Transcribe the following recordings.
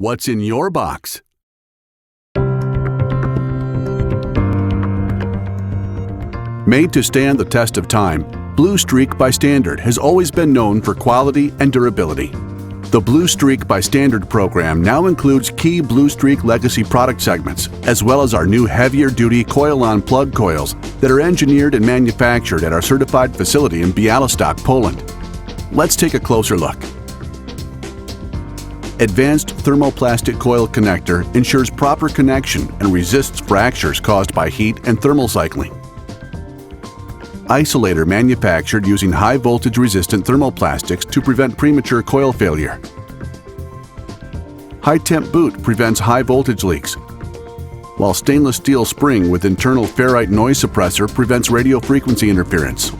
What's in your box? Made to stand the test of time, Blue Streak by Standard has always been known for quality and durability. The Blue Streak by Standard program now includes key Blue Streak legacy product segments, as well as our new heavier-duty coil-on plug coils that are engineered and manufactured at our certified facility in Białystok, Poland. Let's take a closer look. Advanced thermoplastic coil connector ensures proper connection and resists fractures caused by heat and thermal cycling. Isolator manufactured using high-voltage resistant thermoplastics to prevent premature coil failure. High-temp boot prevents high-voltage leaks, while stainless steel spring with internal ferrite noise suppressor prevents radio frequency interference.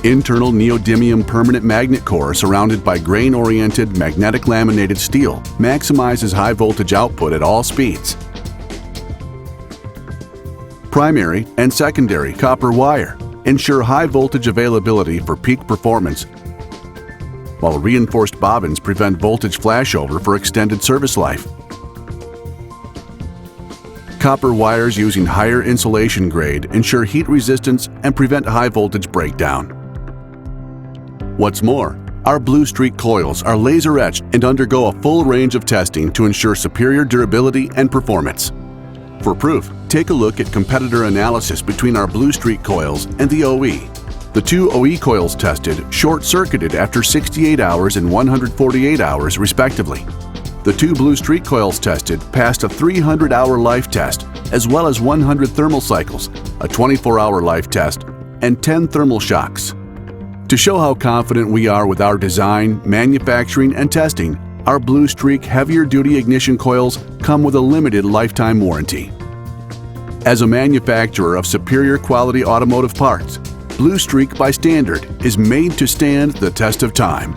Internal neodymium permanent magnet core surrounded by grain-oriented magnetic laminated steel maximizes high-voltage output at all speeds. Primary and secondary copper wire ensure high voltage availability for peak performance, while reinforced bobbins prevent voltage flashover for extended service life. Copper wires using higher insulation grade ensure heat resistance and prevent high voltage breakdown. What's more, our Blue Streak coils are laser etched and undergo a full range of testing to ensure superior durability and performance. For proof, take a look at competitor analysis between our Blue Streak coils and the OE. The two OE coils tested short-circuited after 68 hours and 148 hours, respectively. The two Blue Streak coils tested passed a 300-hour life test, as well as 100 thermal cycles, a 24-hour life test, and 10 thermal shocks. To show how confident we are with our design, manufacturing, and testing, our Blue Streak heavier-duty ignition coils come with a limited lifetime warranty. As a manufacturer of superior quality automotive parts, Blue Streak by Standard is made to stand the test of time.